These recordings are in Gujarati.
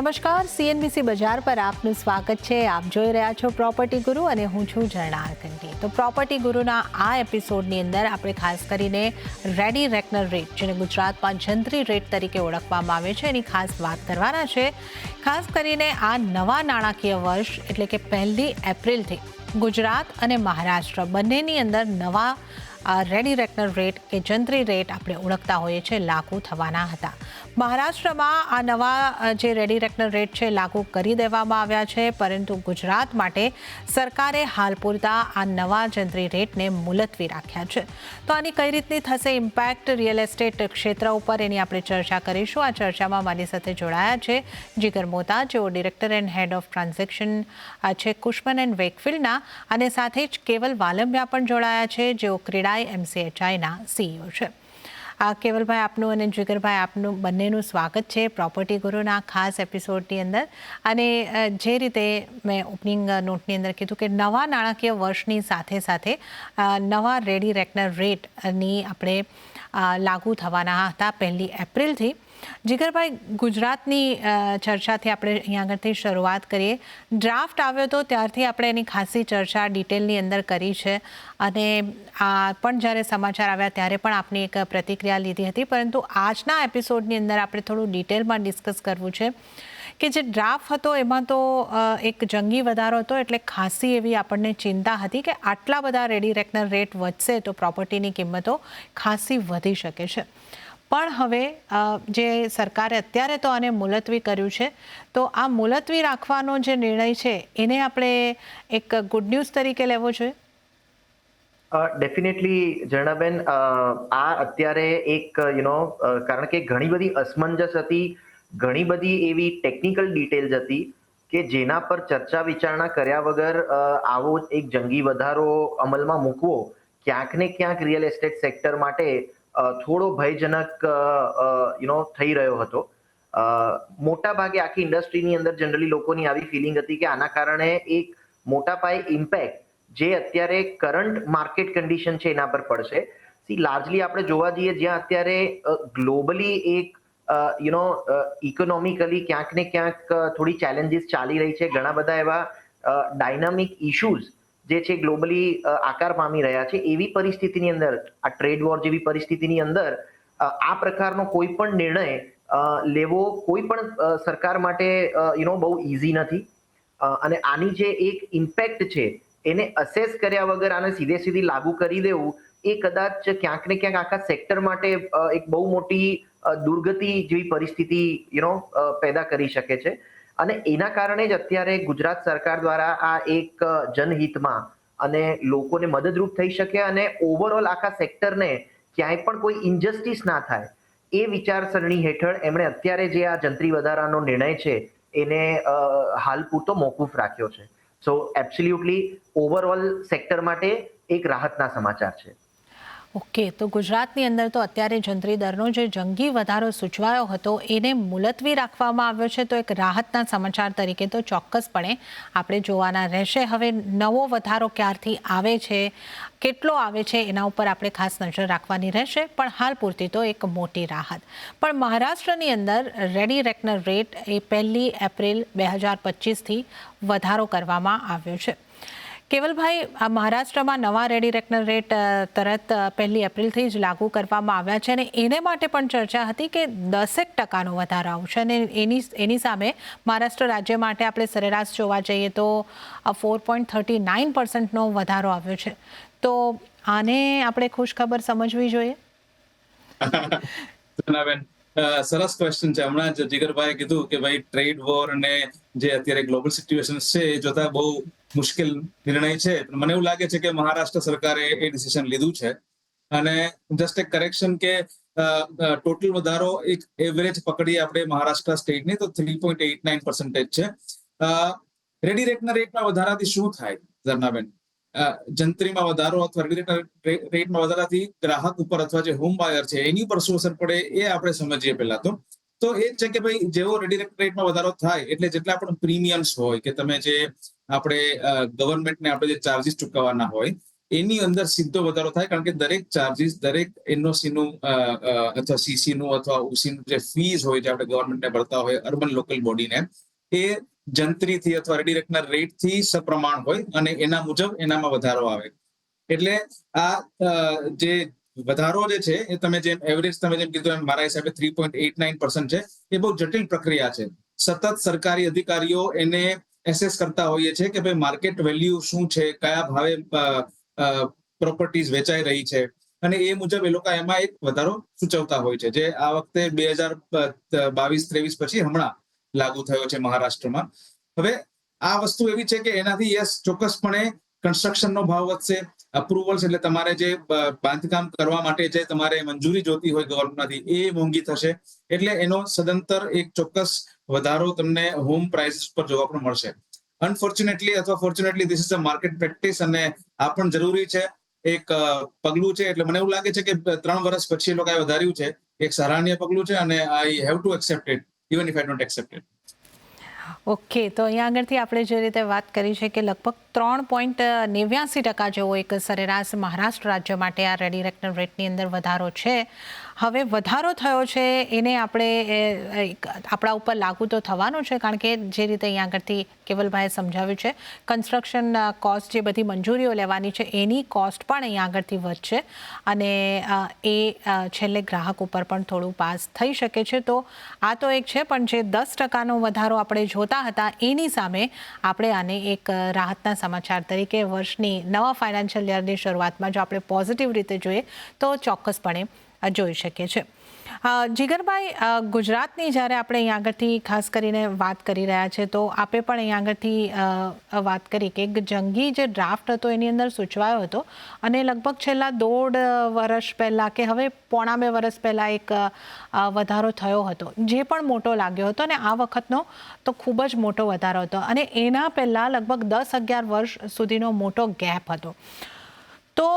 નમસ્કાર, સીએનબીસી બજાર પર આપનું સ્વાગત છે. આપ જોઈ રહ્યા છો પ્રોપર્ટી ગુરુ અને હું છું ઝરણા આરકંટી. તો પ્રોપર્ટી ગુરુના આ એપિસોડની અંદર આપણે ખાસ કરીને રેડી રેકનર રેટ, જેને ગુજરાતમાં જંત્રી રેટ તરીકે ઓળખવામાં આવે છે, એની ખાસ વાત કરવાના છે. ખાસ કરીને આ નવા નાણાકીય વર્ષ એટલે કે 1 એપ્રિલથી ગુજરાત અને મહારાષ્ટ્ર બંનેની અંદર નવા રેડી રેકનર રેટ કે જંત્રી રેટ આપણે ઓળખતા હોઈએ છીએ લાગુ થવાના હતા. મહારાષ્ટ્રમાં આ નવા જે રેડી રેકનર રેટ છે લાગુ કરી દેવામાં આવ્યા છે, પરંતુ ગુજરાત માટે સરકારે હાલ પૂરતા આ નવા જંત્રી રેટને મુલતવી રાખ્યા છે. તો આની કઈ રીતની થશે ઇમ્પેક્ટ રિયલ એસ્ટેટ ક્ષેત્ર ઉપર, એની આપણે ચર્ચા કરીશું. આ ચર્ચામાં મારી સાથે જોડાયા છે જીગર મોતા, જેઓ director and head of transaction છે કુશમન એન્ડ વેકફિલ્ડના, અને સાથે જ કેવલ વાલંબિયા પણ જોડાયા છે, જેઓ ક્રેડાઈ MCHIના CEO છે. કેવલભાઈ આપનું અને જીગરભાઈ આપનું બંનેનું સ્વાગત છે પ્રોપર્ટી ગુરુના ખાસ એપિસોડની અંદર. અને જે રીતે મેં ઓપનિંગ નોટની અંદર કીધું કે નવા નાણાકીય વર્ષની સાથે સાથે નવા રેડી રેકનર રેટની આપણે લાગુ થવાના હતા 1 એપ્રિલથી. જીગરભાઈ, ગુજરાતની ચર્ચાથી આપણે અહીંયા આગળથી શરૂઆત કરીએ. ડ્રાફ્ટ આવ્યો હતો ત્યારથી આપણે એની ખાસી ચર્ચા ડિટેલની અંદર કરી છે, અને આ પણ જ્યારે સમાચાર આવ્યા ત્યારે પણ આપની એક પ્રતિક્રિયા લીધી હતી. પરંતુ આજના એપિસોડની અંદર આપણે થોડું ડિટેલમાં ડિસ્કસ કરવું છે કે જે ડ્રાફ્ટ હતો એમાં તો એક જંગી વધારો હતો, એટલે ખાસી એવી આપણને ચિંતા હતી કે આટલા બધા રેડી રેકનર રેટ વધશે તો પ્રોપર્ટીની કિંમતો ખાસી વધી શકે છે. પણ હવે જે સરકારે અત્યારે તો આને મુલતવી કર્યું છે, તો આ મુલતવી રાખવાનો જે નિર્ણય છે એને આપણે એક ગુડ ન્યૂઝ તરીકે લેવો જોઈએ. ડેફિનેટલી ઝરણાબેન, આ અત્યારે એક કારણ કે ઘણી બધી અસમંજસ હતી, ઘણી બધી એવી ટેકનિકલ ડિટેલ્સ હતી કે જેના પર ચર્ચા વિચારણા કર્યા વગર આવો એક જંગી વધારો અમલમાં મૂકવો ક્યાંક ને ક્યાંક રિયલ એસ્ટેટ સેક્ટર માટે થોડો ભયજનક થઈ રહ્યો હતો. મોટા ભાગે આખી ઇન્ડસ્ટ્રીની અંદર જનરલી લોકોની આવી ફિલિંગ હતી કે આના કારણે એક મોટા પાયે ઇમ્પેક્ટ જે અત્યારે કરંટ માર્કેટ કન્ડિશન છે એના પર પડશે. લાર્જલી આપણે જોવા જઈએ, જ્યાં અત્યારે ગ્લોબલી એક ઇકોનોમિકલી ક્યાંક ને ક્યાંક થોડી ચેલેન્જીસ ચાલી રહી છે, ઘણા બધા એવા ડાયનામિક ઇશ્યુઝ જે છે ગ્લોબલી આકાર પામી રહ્યા છે, એવી પરિસ્થિતિની અંદર, આ ટ્રેડ વોર જેવી પરિસ્થિતિની અંદર આ પ્રકારનો કોઈ પણ નિર્ણય લેવો કોઈ પણ સરકાર માટે બહુ ઇઝી નથી. અને આની જે એક ઇમ્પેક્ટ છે એને અસેસ કર્યા વગર આને સીધી લાગુ કરી દેવું એ કદાચ ક્યાંક ને ક્યાંક આખા સેક્ટર માટે એક બહુ મોટી દુર્ગતિ જેવી પરિસ્થિતિ પેદા કરી શકે છે. અને એના કારણે જ અત્યારે ગુજરાત સરકાર દ્વારા આ એક જનહિતમાં અને લોકોને મદદરૂપ થઈ શકે અને ઓવરઓલ આખા સેક્ટરને ક્યાંય પણ કોઈ ઇનજસ્ટિસ ના થાય એ વિચારસરણી હેઠળ એમણે અત્યારે જે આ જંત્રી વધારાનો નિર્ણય છે એને હાલ પૂરતો મોકૂફ રાખ્યો છે. સો એબ્સોલ્યુટલી ઓવરઓલ સેક્ટર માટે એક રાહતના સમાચાર છે. ઓકે, તો ગુજરાતની અંદર તો અત્યારે જંત્રી દરનો જે જંગી વધારો સૂચવાયો હતો એને મુલતવી રાખવામાં આવ્યો છે, તો એક રાહતના સમાચાર તરીકે તો ચોક્કસપણે આપણે જોવાના રહેશે. હવે નવો વધારો ક્યારથી આવે છે, કેટલો આવે છે, એના ઉપર આપણે ખાસ નજર રાખવાની રહેશે. પણ હાલ પૂરતી તો એક મોટી રાહત. પણ મહારાષ્ટ્રની અંદર રેડી રેકનર રેટ એ 1 એપ્રિલ 2025થી વધારો કરવામાં આવ્યો છે. કેવલભાઈ, આ મહારાષ્ટ્રમાં નવા રેડી રેકનર રેટ તરત 1 એપ્રિલથી જ લાગુ કરવામાં આવ્યા છે, અને એને માટે પણ ચર્ચા હતી કે 10% વધારો આવશે, અને એની સામે મહારાષ્ટ્ર રાજ્ય માટે આપણે સરેરાશ જોવા જઈએ તો 4.39%નો વધારો આવ્યો છે. તો આને આપણે ખુશખબર સમજવી જોઈએ. સરસ ક્વેશ્ચન છે. હમણાં જ જીગરભાઈએ કીધું કે ભાઈ ટ્રેડ વોર અને જે અત્યારે ગ્લોબલ સિચ્યુએશન છે એ જોતા બહુ મુશ્કેલ નિર્ણય છે. મને એવું લાગે છે કે મહારાષ્ટ્ર સરકારે એ ડિસિઝન લીધું છે. અને જસ્ટ એક કરેક્શન કે ટોટલ વધારો એક એવરેજ પકડીએ આપણે મહારાષ્ટ્ર સ્ટેટની તો 3.89% છે. રેડી રેકનર રેટમાં વધારાથી શું થાય ઝરણાબેન? જંત્રીમાં વધારો અથવા રેટમાં વધારાથી ગ્રાહક ઉપર અથવા જે હોમ બાયર છે એની પર શું અસર પડે એ આપણે સમજીએ પહેલા તો એ જ છે કે ભાઈ જેવો રેડી રેટમાં વધારો થાય એટલે જેટલા પણ પ્રીમિયમ્સ હોય કે તમે જે આપણે ગવર્મેન્ટને આપણે જે ચાર્જીસ ચૂકવવાના હોય એની અંદર સીધો વધારો થાય, કારણ કે દરેક ચાર્જીસ, દરેક એનઓસી નું અથવા સીસી નું અથવા ઓસી નું જે ફીસ હોય, જે આપણે ગવર્મેન્ટને ભરતા હોય અર્બન લોકલ બોડીને, એ જંત્રીથી અથવા રેડી રેકનર રેટ થી સપ્રમાણ હોય અને એના મુજબ એનામાં વધારો આવે. એટલે આ જે વધારો જે છે એ તમે જેમ એવરેજ તમે જેમ કીધું એમ મારા હિસાબે 3.89% છે. એ બહુ જટિલ પ્રક્રિયા છે. સતત સરકારી અધિકારીઓ એને એસેસ કરતા હોઈએ છે કે ભાઈ માર્કેટ વેલ્યુ શું છે, કયા ભાવે પ્રોપર્ટીઝ વેચાઈ રહી છે, અને એ મુજબ એ લોકો એમાં એક વધારો સૂચવતા હોય છે, જે આ વખતે 2022-23 પછી હમણાં લાગુ થયો છે મહારાષ્ટ્રમાં. હવે આ વસ્તુ એવી છે કે એનાથી યસ ચોક્કસપણે કન્સ્ટ્રક્શનનો ભાવ વધશે, અપ્રુવલ્સ એટલે તમારે જે બાંધકામ કરવા માટે જે તમારે મંજૂરી જોતી હોય ગવર્મેન્ટમાંથી એ મોંઘી થશે. એટલે એનો સદંતર એક ચોક્કસ વધારો તમને હોમ પ્રાઇસીસ પર જોવા પણ મળશે. અનફોર્ચ્યુનેટલી અથવા fortunately this is a market practice, અને આ પણ જરૂરી છે, એક પગલું છે. એટલે મને એવું લાગે છે કે 3 વર્ષ પછી એ લોકોએ વધાર્યું છે, એક સરાહનીય પગલું છે, અને I have to accept it even if I don't accept it. Okay, તો અહીંયા આગળથી આપણે જે રીતે વાત કરી છે કે લગભગ 3.89% જેવો એક સરેરાશ મહારાષ્ટ્ર રાજ્ય માટે આ રેડી રેકનર રેટની અંદર વધારો છે. હવે વધારો થયો છે એને આપણે આપણા ઉપર લાગુ તો થવાનું છે, કારણ કે જે રીતે અહીંયા આગળથી કેવલભાઈએ સમજાવ્યું છે, કન્સ્ટ્રક્શન કોસ્ટ જે બધી મંજૂરીઓ લેવાની છે એની કોસ્ટ પણ અહીંયા આગળથી વધશે, અને એ છેલ્લે ગ્રાહક ઉપર પણ થોડું પાસ થઈ શકે છે. તો આ તો એક છે, પણ જે 10%નો વધારો આપણે જોતા હતા એની સામે આપણે આને એક રાહતના સમાચાર તરીકે વર્ષની નવા ફાઇનાન્શિયલ યરની શરૂઆતમાં જો આપણે પોઝિટિવ રીતે જોઈએ તો ચોક્કસપણે જોઈ શકીએ છીએ. જીગરભાઈ, ગુજરાતની જ્યારે આપણે અહીં આગળથી ખાસ કરીને વાત કરી રહ્યા છે, તો આપે પણ અહીં આગળથી વાત કરી કે એક જંગી જે ડ્રાફ્ટ હતો એની અંદર સૂચવાયો હતો, અને લગભગ છેલ્લા 1.5 વર્ષ પહેલાં કે હવે 1.25 વર્ષ પહેલાં એક વધારો થયો હતો, જે પણ મોટો લાગ્યો હતો, અને આ વખતનો તો ખૂબ જ મોટો વધારો હતો, અને એના પહેલાં લગભગ 10-11 વર્ષ સુધીનો મોટો ગેપ હતો. તો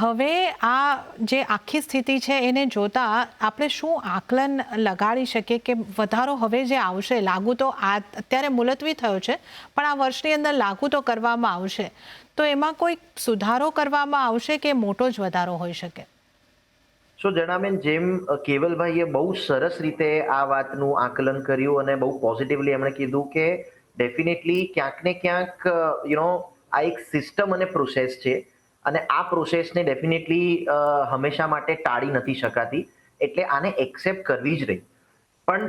હવે આ જે આખી સ્થિતિ છે એને જોતા આપણે શું આકલન લગાડી શકીએ કે વધારો હવે જે આવશે, લાગુ તો અત્યારે મુલતવી થયો છે, પણ આ વર્ષની અંદર લાગુ તો કરવામાં આવશે, તો એમાં કોઈ સુધારો કરવામાં આવશે કે મોટો જ વધારો હોઈ શકે? સો જણાબેન, જેમ કેવલભાઈએ બહુ સરસ રીતે આ વાતનું આકલન કર્યું અને બહુ પોઝિટિવલી એમણે કીધું કે ડેફિનેટલી ક્યાંક ને ક્યાંક આ એક સિસ્ટમ અને પ્રોસેસ છે, અને આ પ્રોસેસને ડેફિનેટલી હંમેશા માટે ટાળી નથી શકાતી, એટલે આને એક્સેપ્ટ કરવી જ રહી. પણ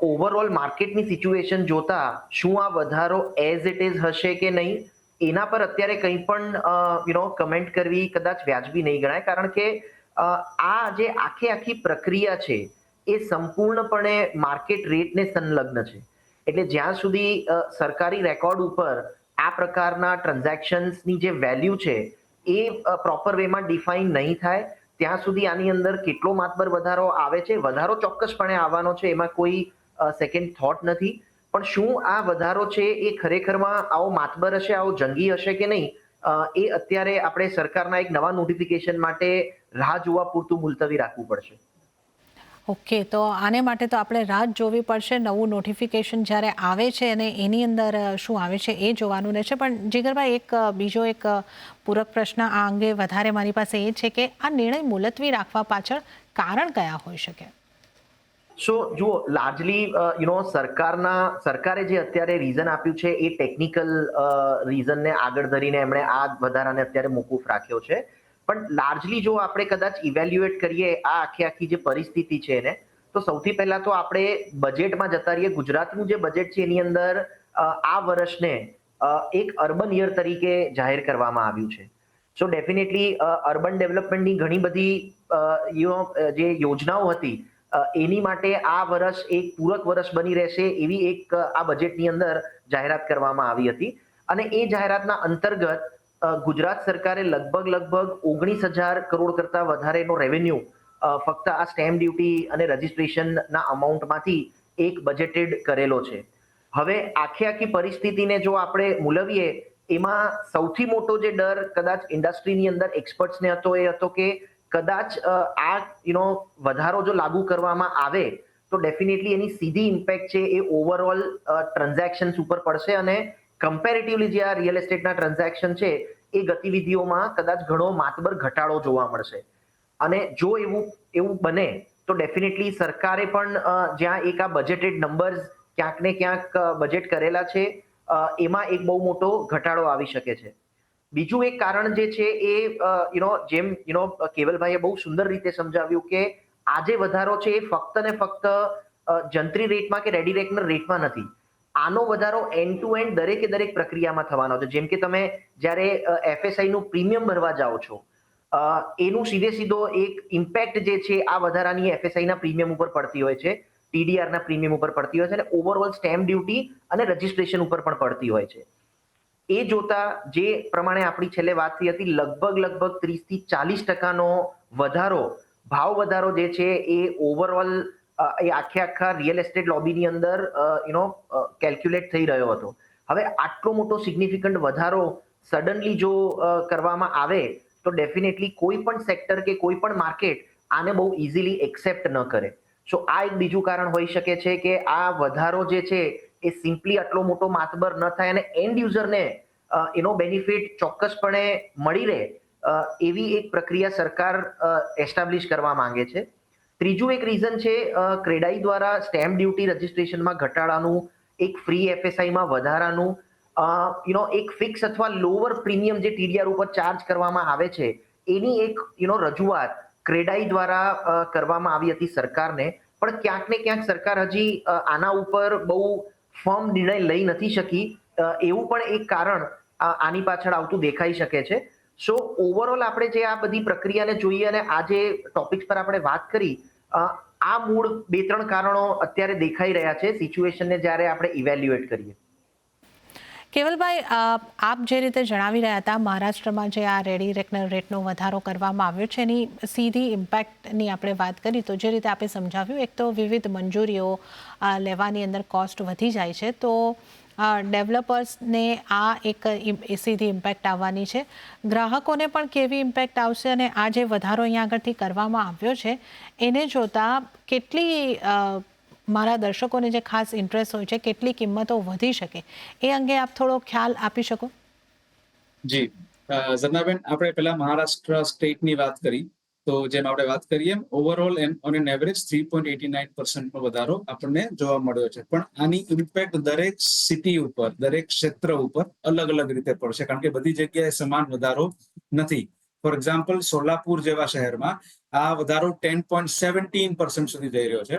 ઓવરઓલ માર્કેટની સિચ્યુએશન જોતા શું આ વધારો એઝ ઇટ ઇઝ હશે કે નહીં, એના પર અત્યારે કંઈ પણ કમેન્ટ કરવી કદાચ વ્યાજબી નહીં ગણાય, કારણ કે આ જે આખી પ્રક્રિયા છે એ સંપૂર્ણપણે માર્કેટ રેટને સંલગ્ન છે. એટલે જ્યાં સુધી સરકારી રેકોર્ડ ઉપર આ પ્રકારના ટ્રાન્ઝેક્શન્સની જે વેલ્યુ છે એ પ્રોપર વેમાં ડિફાઇન નહીં થાય ત્યાં સુધી આની અંદર કેટલો માતબર વધારો આવે છે, વધારો ચોક્કસપણે આવવાનો છે, એમાં કોઈ સેકન્ડ થોટ નથી. પણ શું આ વધારો છે એ ખરેખરમાં આવો માતબર હશે, આવો જંગી હશે કે નહીં, એ અત્યારે આપણે સરકારના એક નવા નોટિફિકેશન માટે રાહ જોવા પૂરતું મુલતવી રાખવું પડશે. ઓકે, તો આને માટે તો આપણે રાહ જોવી પડશે. નવું નોટિફિકેશન જ્યારે આવે છે અને એની અંદર શું આવે છે એ જોવાનું રહેશે. પણ જીગરભાઈ, એક બીજો એક પૂરક પ્રશ્ન આ અંગે વધારે મારી પાસે એ છે કે આ નિર્ણય મુલતવી રાખવા પાછળ કારણ કયા હોઈ શકે? સો જુઓ, લાર્જલી સરકારે જે અત્યારે રીઝન આપ્યું છે એ ટેકનિકલ રીઝનને આગળ ધરીને એમણે આ વધારાને અત્યારે મોકૂફ રાખ્યો છે. પણ લાર્જલી જો આપણે કદાચ ઇવેલ્યુએટ કરીએ આ આખી જે પરિસ્થિતિ છે એને, તો સૌથી પહેલા તો આપણે બજેટમાં જતા રહીએ. ગુજરાતનું જે બજેટ છે એની અંદર આ વર્ષને એક અર્બન યર તરીકે જાહેર કરવામાં આવ્યું છે. સો ડેફિનેટલી અર્બન ડેવલપમેન્ટની ઘણી બધી જે યોજનાઓ હતી એની માટે આ વર્ષ એક પૂરક વર્ષ બની રહેશે એવી એક આ બજેટની અંદર જાહેરાત કરવામાં આવી હતી. અને એ જાહેરાતના અંતર્ગત ગુજરાત સરકારે લગભગ 19,000 કરોડ કરતા વધારેનો રેવન્યુ ફક્ત આ સ્ટેમ્પ ડ્યુટી અને રજીસ્ટ્રેશનના અમાઉન્ટમાંથી એક બજેટેડ કરેલો છે. હવે આખી પરિસ્થિતિને જો આપણે મૂલવીએ, એમાં સૌથી મોટો જે ડર કદાચ ઇન્ડસ્ટ્રીની અંદર એક્સપર્ટ્સને હતો એ હતો કે કદાચ આ વધારો જો લાગુ કરવામાં આવે તો ડેફિનેટલી એની સીધી ઇમ્પેક્ટ છે એ ઓવરઓલ ટ્રાન્ઝેક્શન્સ ઉપર પડશે, અને કમ્પેરેટિવલી જે આ રિયલ એસ્ટેટના ટ્રાન્ઝેક્શન છે એ ગતિવિધિઓમાં કદાચ ઘણો માતબર ઘટાડો જોવા મળશે. અને જો એવું બને તો ડેફિનેટલી સરકારે પણ જ્યાં એક આ બજેટેડ નંબર્સ ક્યાંક ને ક્યાંક બજેટ કરેલા છે એમાં એક બહુ મોટો ઘટાડો આવી શકે છે. બીજું એક કારણ જે છે એ જેમ કેવલભાઈએ બહુ સુંદર રીતે સમજાવ્યું કે આ જે વધારો છે એ ફક્ત ને ફક્ત જંત્રી રેટમાં કે રેડી રેકનર રેટમાં નથી. આનો વધારો એન્ડ ટુ એન્ડ દરેકે દરેક પ્રક્રિયામાં થવાનો છે. જેમ કે તમે જ્યારે એફએસઆઈ નું પ્રીમિયમ ભરવા જાઓ છો એનું સીધો એક ઇમ્પેક્ટ જે છે આ વધારાની એફએસઆઈ ના પ્રીમિયમ ઉપર પડતી હોય છે, ટીડીઆર ના પ્રીમિયમ ઉપર પડતી હોય છે અને ઓવરઓલ સ્ટેમ્પ ડ્યુટી અને રજીસ્ટ્રેશન ઉપર પણ પડતી હોય છે. એ જોતા જે પ્રમાણે આપણી છેલ્લે વાત થઈ હતી લગભગ 30 થી 40% વધારો ભાવ વધારો જે છે એ ઓવરઓલ એ આખા રિયલ એસ્ટેટ લોબીની અંદર કેલ્ક્યુલેટ થઈ રહ્યો હતો. હવે આટલો મોટો સિગ્નિફિકન્ટ વધારો સડનલી જો કરવામાં આવે તો ડેફિનેટલી કોઈ પણ સેક્ટર કે કોઈ પણ માર્કેટ આને બહુ ઇઝીલી એક્સેપ્ટ ન કરે. સો આ એક બીજું કારણ હોઈ શકે છે કે આ વધારો જે છે એ સિમ્પલી આટલો મોટો માતબર ન થાય અને એન્ડ યુઝરને એનો બેનિફિટ ચોક્કસપણે મળી રહે એવી એક પ્રક્રિયા સરકાર એસ્ટાબ્લિશ કરવા માંગે છે. ત્રીજું એક રીઝન છે ક્રેડાઈ દ્વારા સ્ટેમ્પ ડ્યુટી રજીસ્ટ્રેશનમાં ઘટાડાનું, એક ફ્રી એફએસઆઈમાં વધારાનું, એક ફિક્સ અથવા લોઅર પ્રીમિયમ જે ટીડીઆર ઉપર ચાર્જ કરવામાં આવે છે એની એક રજૂઆત ક્રેડાઈ દ્વારા કરવામાં આવી હતી સરકારને. પણ ક્યાંક ને ક્યાંક સરકાર હજી આના ઉપર બહુ ફર્મ નિર્ણય લઈ નથી શકી એવું પણ એક કારણ આની પાછળ આવતું દેખાઈ શકે છે. સો ઓવરઓલ આપણે જે આ બધી પ્રક્રિયાને જોઈએ અને આ જે ટોપિક્સ પર આપણે વાત કરી આ મૂળ 2-3 કારણો અત્યારે દેખાઈ રહ્યા છે સિચ્યુએશનને જ્યારે આપણે ઇવેલ્યુએટ કરીએ. કેવલભાઈ, આપ જે રીતે જણાવી રહ્યા હતા મહારાષ્ટ્રમાં જે આ રેડી રેકનર રેટનો વધારો કરવામાં આવ્યો છે એની સીધી ઇમ્પેક્ટની આપણે વાત કરી તો જે રીતે આપણે સમજાવ્યું, એક તો વિવિધ મંજૂરીઓ લેવાની અંદર કોસ્ટ વધી જાય છે તો ડેવલપર્સને આ એક સીધી ઇમ્પેક્ટ આવવાની છે. ગ્રાહકોને પણ કેવી ઇમ્પેક્ટ આવશે અને આ જે વધારો અહીંયા આગળથી કરવામાં આવ્યો છે એને જોતા કેટલી મારા દર્શકોને જે ખાસ ઇન્ટરેસ્ટ હોય છે કેટલી કિંમતો વધી શકે એ અંગે આપ થોડો ખ્યાલ આપી શકો? જી ઝરનાબેન, આપણે પહેલા મહારાષ્ટ્ર સ્ટેટની વાત કરી તો જેમ આપણે વાત કરીએ ઓવરઓલ ઓન એન એવરેજ 3.89% નો વધારો આપણને જોવા મળ્યો છે. પણ આની ઇમ્પેક્ટ દરેક સિટી ઉપર, દરેક ક્ષેત્ર ઉપર અલગ અલગ રીતે પડશે કારણ કે બધી જગ્યાએ સમાન વધારો નથી. ફોર એક્ઝામ્પલ, સોલાપુર જેવા શહેરમાં આ વધારો 10.17% સુધી જઈ રહ્યો છે.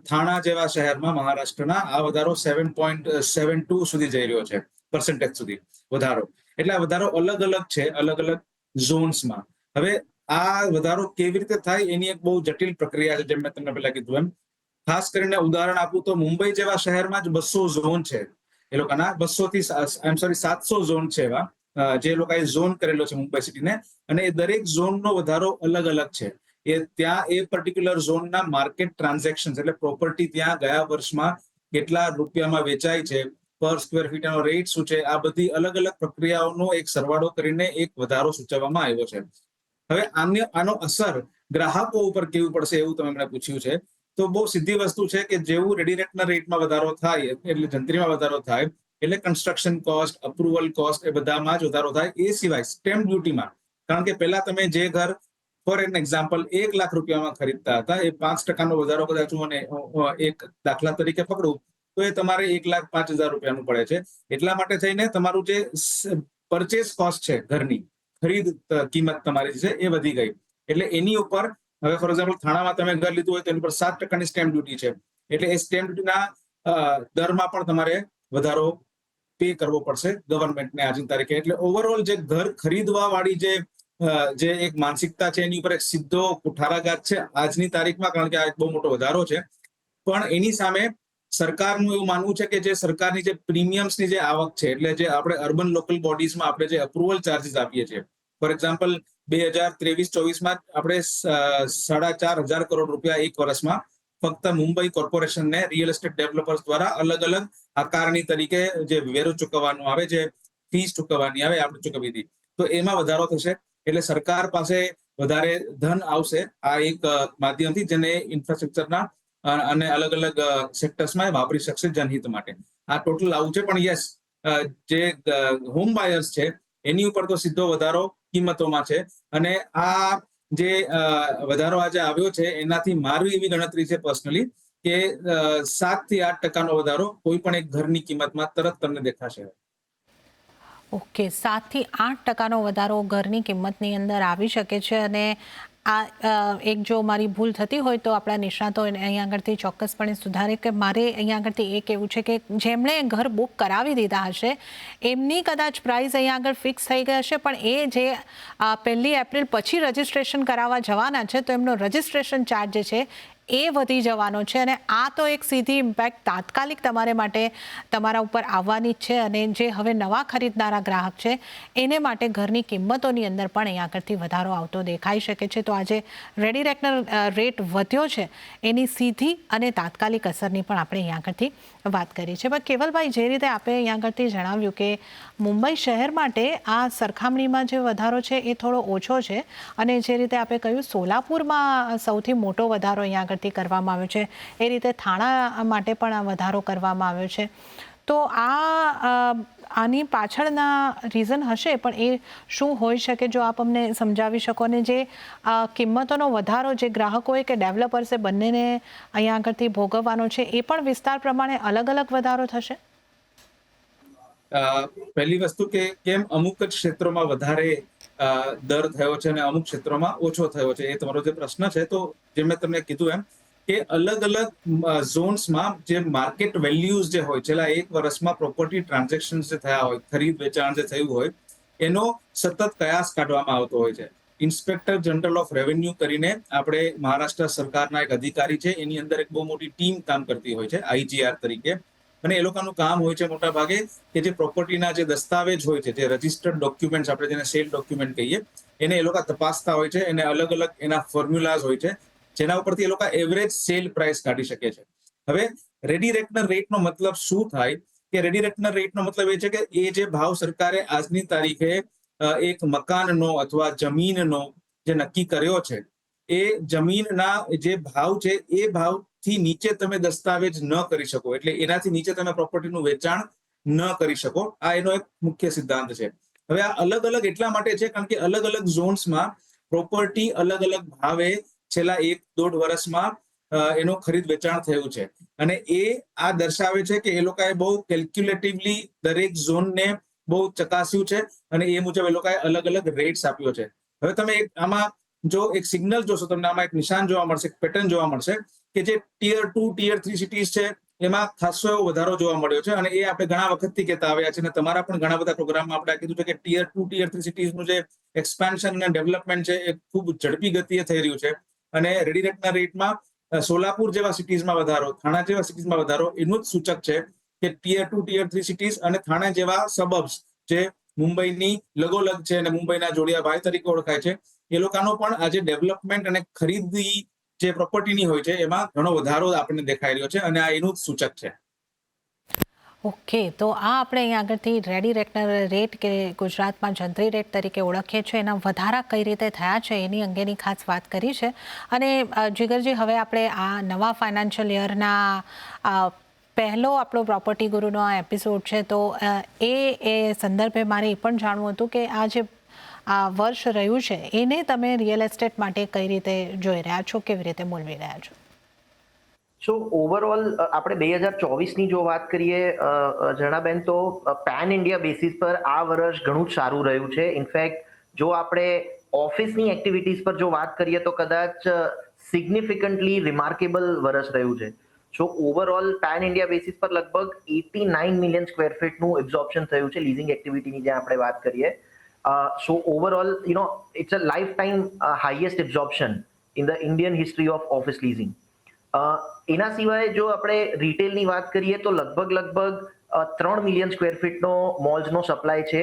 થાણા જેવા શહેરમાં મહારાષ્ટ્રના આ વધારો 7.72 સુધી જઈ રહ્યો છે પર્સન્ટેજ સુધી વધારો. એટલે આ વધારો અલગ અલગ છે, અલગ અલગ ઝોન્સમાં. હવે આ વધારો કેવી રીતે થાય એની એક બહુ જટિલ પ્રક્રિયા છે જેમ મેં તમને પહેલા કીધું એમ. ખાસ કરીને ઉદાહરણ આપું તો મુંબઈ જેવા શહેરમાં જ 200 ઝોન છે એ લોકોના, 700 ઝોન છે એવા જે લોકોએ ઝોન કરેલો છે મુંબઈ સિટીને અને એ દરેક ઝોનનો વધારો અલગ અલગ છે. ત્યાં એ પર્ટિક્યુલર ઝોનના માર્કેટ ટ્રાન્ઝેક્શન એટલે પ્રોપર્ટી ત્યાં ગયા વર્ષમાં કેટલા રૂપિયામાં વેચાય છે, પર સ્ક્વેર ફીટ એનો રેટ શું છે, આ બધી અલગ અલગ પ્રક્રિયાઓનો એક સરવાળો કરીને એક વધારો સૂચવવામાં આવ્યો છે. હવે આનો અસર ગ્રાહકો ઉપર કેવું પડશે એવું તમે મને પૂછ્યું છે તો બહુ સીધી વસ્તુ છે કે જેવું રેડી રેટના રેટમાં વધારો થાય એટલે જંત્રીમાં વધારો થાય એટલે કન્સ્ટ્રક્શન કોસ્ટ, અપ્રુવલ કોસ્ટ એ બધામાં જ વધારો થાય. એ સિવાય સ્ટેમ્પ ડ્યુટીમાં, કારણ કે પહેલા તમે જે ઘર ફોર એન એક્ઝામ્પલ 1 લાખ રૂપિયામાં ખરીદતા હતા એ 5% વધારો કદાચ હું એક દાખલા તરીકે પકડું તો એ તમારે 1,05,000 રૂપિયાનું પડે છે. એટલા માટે થઈને તમારું જે પરચેસ કોસ્ટ છે ઘરની ખરીદ કિંમત તમારી છે એ વધી ગઈ. એટલે એની ઉપર હવે ફોર એક્ઝામ્પલ થાણામાં તમે ઘર લીધું હોય તો એની ઉપર 7% સ્ટેમ્પ ડ્યુટી છે. એટલે એ સ્ટેમ્પ ડ્યુટીના દરમાં પણ તમારે વધારો પે કરવો પડશે ગવર્મેન્ટને આજની તારીખે. એટલે ઓવરઓલ જે ઘર ખરીદવા વાળી જે એક માનસિકતા છે એની ઉપર એક સીધો કુઠારાઘાત છે આજની તારીખમાં, કારણ કે આ એક બહુ મોટો વધારો છે. પણ એની સામે સરકારનું એવું માનવું છે કે જે સરકારની જે પ્રીમિયમ્સની જે આવક છે એટલે જે આપણે અર્બન લોકલ બોડીઝમાં આપણે જે અપ્રુવલ ચાર્જીસ આપીએ છીએ, ફોર એક્ઝામ્પલ 2023-24માં આપણે 4,500 કરોડ રૂપિયા એક વર્ષમાં ફક્ત મુંબઈ કોર્પોરેશનને રિયલ એસ્ટેટ ડેવલપર્સ દ્વારા અલગ અલગ આકારની તરીકે જે વેરો ચૂકવવાનું આવે, જે ફીસ ચૂકવવાની આવે આપણે ચૂકવી હતી, તો એમાં વધારો થશે. એટલે સરકાર પાસે વધારે ધન આવશે આ એક માધ્યમથી જેને ઇન્ફ્રાસ્ટ્રક્ચરના અને અલગ અલગ સેક્ટર્સમાં વાપરી શકશે જનહિત માટે. આ ટોટલ આવું છે. પણ યસ, જે હોમ બાયર્સ છે એની ઉપર તો સીધો વધારો કિંમતોમાં છે. અને આ જે વધારો આજે આવ્યો છે એનાથી મારી એવી ગણતરી છે પર્સનલી કે 7 થી 8% વધારો કોઈ પણ એક ઘરની કિંમતમાં તરત તમને દેખાશે. ઓકે, 7 થી 8% વધારો ઘરની કિંમતની અંદર આવી શકે છે. અને આ એક જો મારી ભૂલ થતી હોય તો આપણા નિષ્ણાતો અહીંયા આગળથી ચોક્કસપણે સુધારે કે મારે અહીંયા આગળથી એ કહેવું છે કે જેમણે ઘર બુક કરાવી દીધા હશે એમની કદાચ પ્રાઇસ અહીંયા આગળ ફિક્સ થઈ ગઈ હશે, પણ એ જે 1 એપ્રિલ પછી રજિસ્ટ્રેશન કરાવવા જવાના છે તો એમનો રજિસ્ટ્રેશન ચાર્જ જે છે એ વધી જવાનો છે. અને આ તો એક સીધી ઇમ્પેક્ટ તાત્કાલિક તમારે માટે તમારા ઉપર આવવાની જ છે. અને જે હવે નવા ખરીદનારા ગ્રાહક છે એને માટે ઘરની કિંમતોની અંદર પણ અહીં આગળથી વધારો આવતો દેખાઈ શકે છે. તો આજે રેડી રેકનર રેટ વધ્યો છે એની સીધી અને તાત્કાલિક અસરની પણ આપણે અહીં આગળથી વાત કરી છે. પણ કેવલભાઈ, જે રીતે આપણે અહીં આગળથી જણાવ્યું કે મુંબઈ શહેર માટે આ સરખામણીમાં જે વધારો છે એ થોડો ઓછો છે, અને જે રીતે આપણે કહ્યું સોલાપુરમાં સૌથી મોટો વધારો અહીં આગળ કરવામાં આવ્યો છે, એ રીતે થાણા માટે પણ વધારો કરવામાં આવ્યો છે. તો આની પાછળના રીઝન હશે, પણ એ શું હોઈ શકે જો આપ અમને સમજાવી શકો. અને જે કિંમતોનો વધારો જે ગ્રાહકોએ કે ડેવલપર્સે બંનેને અહીંયા આગળથી ભોગવવાનો છે એ પણ વિસ્તાર પ્રમાણે અલગ અલગ વધારો થશે? પહેલી વસ્તુ કે કેમ અમુક જ ક્ષેત્રોમાં વધારે દર થયો છે અને અમુક ક્ષેત્રોમાં ઓછો થયો છે, એ તમારો જે પ્રશ્ન છે. તો જે મેં તમને કીધું એમ કે અલગ અલગ ઝોન્સમાં જે માર્કેટ વેલ્યુઝ જે હોય છેલ્લા 1 વર્ષમાં પ્રોપર્ટી ટ્રાન્ઝેક્શન જે થયા હોય, ખરીદ વેચાણ જે થયું હોય, એનો સતત કયાસ કાઢવામાં આવતો હોય છે. ઇન્સ્પેક્ટર જનરલ ઓફ રેવન્યુ કરીને આપણે મહારાષ્ટ્ર સરકારના એક અધિકારી છે, એની અંદર એક બહુ મોટી ટીમ કામ કરતી હોય છે IGR તરીકે. અને એ લોકોનું કામ હોય છે મોટા ભાગે કે જે પ્રોપર્ટીના જે દસ્તાવેજ હોય છે, જે રજિસ્ટર્ડ ડોક્યુમેન્ટ્સ આપણે જેને સેલ ડોક્યુમેન્ટ કહીએ, એને એ લોકો તપાસતા હોય છે. એને અલગ અલગ એના ફોર્મ્યુલાઝ હોય છે જેના ઉપરથી એ લોકો એવરેજ સેલ પ્રાઇસ કાઢી શકે છે. હવે રેડી રેકનર રેટનો મતલબ શું થાય કે રેડી રેકનર રેટનો મતલબ એ છે કે એ જે ભાવ સરકારે આજની તારીખે એક મકાનનો અથવા જમીનનો જે નક્કી કર્યો છે, એ જમીનના જે ભાવ છે એ ભાવથી નીચે તમે દસ્તાવેજ ન કરી શકો, એટલે એનાથી નીચે તમે પ્રોપર્ટીનું વેચાણ ન કરી શકો. આ એનો એક મુખ્ય સિદ્ધાંત છે. હવે આ અલગ અલગ એટલા માટે છે કારણ કે અલગ અલગ ઝોન્સમાં પ્રોપર્ટી અલગ અલગ ભાવે છેલ્લા 1-1.5 વર્ષમાં એનું ખરીદ વેચાણ થયું છે. અને એ આ દર્શાવે છે કે એ લોકોએ બહુ કેલ્ક્યુલેટિવલી દરેક ઝોનને બહુ ચકાસ્યું છે અને એ મુજબ એ લોકોએ અલગ અલગ રેટ્સ આપ્યો છે. હવે તમે આમાં જો એક સિગ્નલ જોશો, તમને આમાં એક નિશાન જોવા મળશે, એક પેટર્ન જોવા મળશે કે જે ટિયર 2, ટિયર 3 સિટીઝ છે એમાં ખાસો એવો વધારો જોવા મળ્યો છે. અને એ આપણે ઘણા વખતથી કહેતા આવ્યા છે અને તમારા પણ ઘણા બધા પ્રોગ્રામમાં આપણે કીધું છે કે ટિયર 2, ટિયર 3 સિટીઝનું જે એક્સપાન્શન અને ડેવલપમેન્ટ છે એ ખૂબ ઝડપી ગતિએ થઈ રહ્યું છે. અને રેડી રેકનર રેટમાં સોલાપુર જેવા સિટીઝમાં વધારો, થાણા જેવા સિટીઝમાં વધારો એનું જ સૂચક છે કે ટિયર 2, ટિયર 3 સિટીઝ અને થાણા જેવા સબર્બ્સ જે મુંબઈની લગોલગ છે અને મુંબઈના જોડિયા ભાઈ તરીકે ઓળખાય છે, એ લોકોનો પણ આજે ડેવલપમેન્ટ અને ખરીદી જે પ્રોપર્ટીની હોય છે એમાં ઘણો વધારો આપણને દેખાઈ રહ્યો છે અને આ એનું જ સૂચક છે. ઓકે, તો આ આપણે અહીં આગળથી રેડી રેકનર રેટ કે ગુજરાતમાં જંત્રી રેટ તરીકે ઓળખીએ છીએ એના વધારા કઈ રીતે થયા છે એની અંગેની ખાસ વાત કરી છે. અને જીગરજી, હવે આપણે આ નવા ફાઇનાન્શિયલ યરના પહેલો આપણો પ્રોપર્ટી ગુરુનો આ એપિસોડ છે, તો એ સંદર્ભે મારે એ પણ જાણવું હતું કે આ જે આ વર્ષ રહ્યું છે એને તમે રિયલ એસ્ટેટ માટે કઈ રીતે જોઈ રહ્યા છો, કેવી રીતે મૂલવી રહ્યા છો? સો ઓવરઓલ આપણે 2024ની જો વાત કરીએ જણાબેન, તો પેન ઇન્ડિયા બેસિસ પર આ વર્ષ ઘણું જ સારું રહ્યું છે. ઇનફેક્ટ જો આપણે ઓફિસની એક્ટિવિટીઝ પર જો વાત કરીએ તો કદાચ સિગ્નિફિકન્ટલી રિમાર્કેબલ વર્ષ રહ્યું છે. સો ઓવરઓલ પેન ઇન્ડિયા બેસિસ પર લગભગ 89 મિલિયન સ્ક્વેર ફીટનું એબ્ઝોર્પ્શન થયું છે લીઝિંગ એક્ટિવિટીની જે આપણે વાત કરીએ. So overall it's a lifetime highest absorption in the Indian history of office leasing. એના સિવાય જો આપણે રિટેલની વાત કરીએ તો લગભગ 3 મિલિયન સ્ક્વેર ફીટનો મોલ્સનો સપ્લાય છે.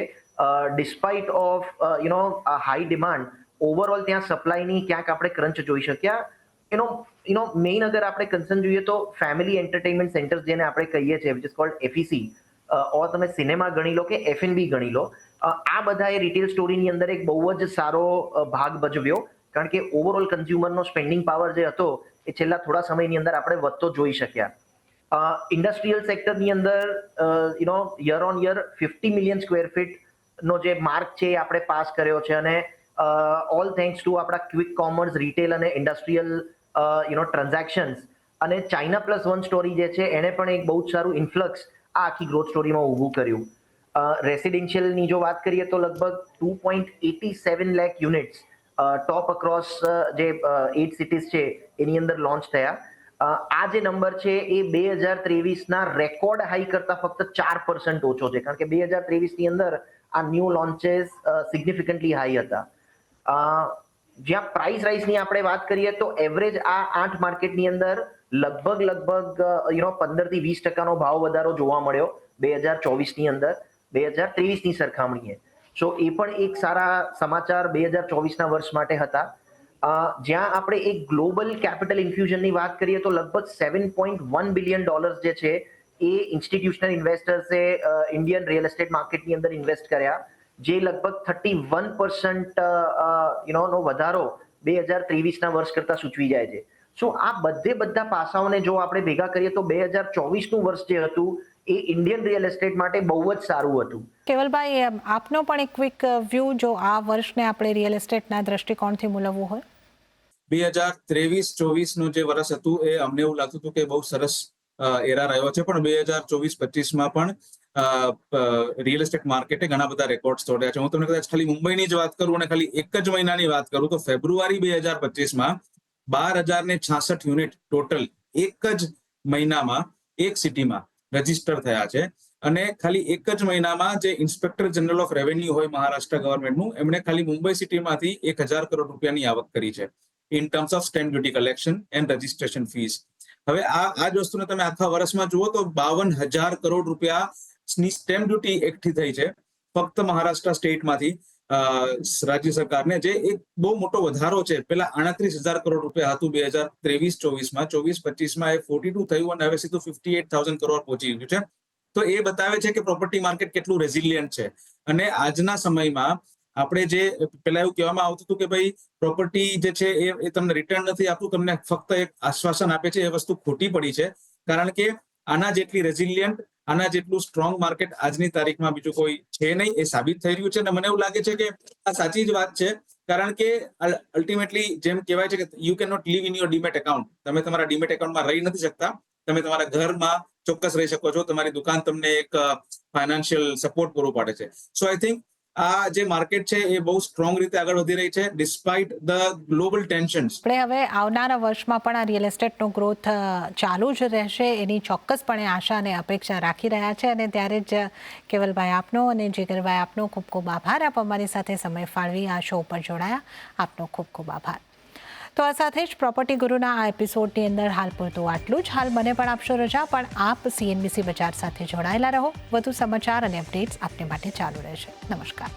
Despite of high demand, overall ત્યાં સપ્લાયની ક્યાંક આપણે ક્રંચ જોઈ શક્યા. મેઇન અગર આપણે કન્સર્ન જોઈએ તો ફેમિલી એન્ટરટેનમેન્ટ સેન્ટર્સ જેને આપણે કહીએ છીએ, વિચ ઇઝ કોલ્ડ FEC, ઓર તમે સિનેમા ગણી લો કે F&B ગણી લો, આ બધાએ રિટેલ સ્ટોરીની અંદર એક બહુ જ સારો ભાગ ભજવ્યો. કારણ કે ઓવરઓલ કન્ઝ્યુમરનો સ્પેન્ડિંગ પાવર જે હતો એ છેલ્લા થોડા સમયની અંદર આપણે વધતો જોઈ શક્યા. ઇન્ડસ્ટ્રીયલ સેક્ટરની અંદર year on year 50 million square feet નો જે માર્ક છે એ આપણે પાસ કર્યો છે અને ઓલ થેન્ક્સ ટુ આપણા ક્વિક કોમર્સ, રિટેલ અને ઇન્ડસ્ટ્રીયલ ટ્રાન્ઝેક્શન્સ અને China+1 સ્ટોરી જે છે એને પણ એક બહુ જ સારું ઇન્ફ્લક્સ આ આખી ગ્રોથ સ્ટોરીમાં ઊભું કર્યું. રેસિડેન્શિયલની જો વાત કરીએ તો લગભગ 2.87 લાખ યુનિટ્સ ટોપ અક્રોસ જે 8 સિટીઝ છે એની અંદર લોન્ચ થયા. આ જે નંબર છે એ 2023ના રેકોર્ડ હાઈ કરતા ફક્ત 4% ઓછો છે, કારણ કે 2023ની અંદર આ ન્યૂ લોન્ચેસ સિગ્નિફિકન્ટલી હાઈ હતા. જ્યાં પ્રાઇસ રાઇઝની આપણે વાત કરીએ તો એવરેજ આ 8 માર્કેટની અંદર લગભગ 15-20% ભાવ વધારો જોવા મળ્યો 2024ની અંદર 2023ની સરખામણીએ. સો એ પણ એક સારા સમાચાર 2024ના વર્ષ માટે હતા. જ્યાં આપણે એક ગ્લોબલ કેપિટલ ઇન્ફ્યુઝનની વાત કરીએ તો લગભગ $7.1 બિલિયન જે છે એ ઇન્સ્ટિટ્યુશનલ ઇન્વેસ્ટર્સે ઇન્ડિયન રિયલ એસ્ટેટ માર્કેટની અંદર ઇન્વેસ્ટ કર્યા, જે લગભગ 31% નો વધારો 2023ના વર્ષ કરતા સૂચવી જાય છે. સો આ બધા પાસાઓને જો આપણે ભેગા કરીએ તો 2024નું વર્ષ જે હતું એ ઇન્ડિયન રિયલ એસ્ટેટ માટે બહુ જ સારું હતું. કેવલભાઈ, આપનો પણ એક ક્વિક વ્યૂ જો આ વર્ષને આપણે રિયલ એસ્ટેટના દ્રષ્ટિકોણથી મૂલવવું હોય. 2023-24નું જે વર્ષ હતું એ અમને એવું લાગતું હતું કે બહુ સરસ એરા રહ્યો છે, પણ 2024-25માં પણ રિયલ એસ્ટેટ માર્કેટે ઘણા બધા રેકોર્ડ્સ તોડ્યા છે. હું તમને કદાચ ખાલી મુંબઈની જ વાત કરું અને ખાલી એક જ મહિનાની વાત કરું તો ફેબ્રુઆરી 2025માં 12,066 યુનિટ ટોટલ એક જ મહિનામાં એક સિટીમાં રજીસ્ટર થયા છે. અને ખાલી એક જ મહિનામાં જે ઇન્સ્પેક્ટર જનરલ ઓફ રેવન્યુ હોય મહારાષ્ટ્ર ગવર્મેન્ટનું, એમણે ખાલી મુંબઈ સિટીમાંથી 1,000 કરોડ રૂપિયાની આવક કરી છે in terms of stamp duty collection and registration fees. હવે આ જ વસ્તુને તમે આખા વર્ષમાં જુઓ તો 52,000 કરોડ રૂપિયાની સ્ટેમ્પ ડ્યુટી એકઠી થઈ છે ફક્ત મહારાષ્ટ્ર સ્ટેટમાંથી રાજ્ય સરકારને, જે એક બહુ મોટો વધારો છે. પેલા 38,000 કરોડ રૂપિયા હતું 2023-24માં, 24-25માં એ 42 થયું અને હવે સીધું 58,000 કરોડ પહોંચી ગયું છે. તો એ બતાવે છે કે પ્રોપર્ટી માર્કેટ કેટલું રેઝિલિયન્ટ છે. અને આજના સમયમાં આપણે જે પેલા એવું કહેવામાં આવતું હતું કે ભાઈ પ્રોપર્ટી જે છે એ તમને રિટર્ન નથી આપતું, તમને ફક્ત એક આશ્વાસન આપે છે, એ વસ્તુ ખોટી પડી છે. કારણ કે આના જેટલી રેઝિલિયન્ટ, આના જેટલું સ્ટ્રોંગ માર્કેટ આજની તારીખમાં બીજું કોઈ છે નહીં, એ સાબિત થઈ રહ્યું છે. અને મને એવું લાગે છે કે આ સાચી જ વાત છે, કારણ કે અલ્ટિમેટલી જેમ કહેવાય છે કે you can not leave in your demat account. તમે તમારા ડીમેટ એકાઉન્ટમાં રહી નથી શકતા. તમે તમારા ઘરમાં ચોક્કસ રહી શકો છો, તમારી દુકાન તમને એક ફાઇનાન્શિયલ સપોર્ટ પૂરો પાડે છે. સો આઈ થિંક આ જે માર્કેટ છે એ બહુ સ્ટ્રોંગ રીતે આગળ વધી રહી છે ડિસ્પાઇટ ધ ગ્લોબલ ટેન્શન્સ. આપણે હવે આવનારા વર્ષમાં પણ આ રિયલ એસ્ટેટનો ગ્રોથ ચાલુ જ રહેશે એની ચોક્કસપણે આશા અને અપેક્ષા રાખી રહ્યા છે. અને ત્યારે જ કેવલભાઈ આપનો અને જીગરભાઈ આપનો ખૂબ ખૂબ આભાર. આપ અમારી સાથે સમય ફાળવી આ શો પર જોડાયા, આપનો ખૂબ ખૂબ આભાર. તો આ સાથે જ પ્રોપર્ટી ગુરુના આ એપિસોડની અંદર હાલ પૂરતું આટલું જ. હાલ મને પણ આપશો રજા, પણ આપ CNBC બજાર સાથે જોડાયેલા રહો. વધુ સમાચાર અને અપડેટ્સ આપને માટે ચાલુ રહેશે. નમસ્કાર.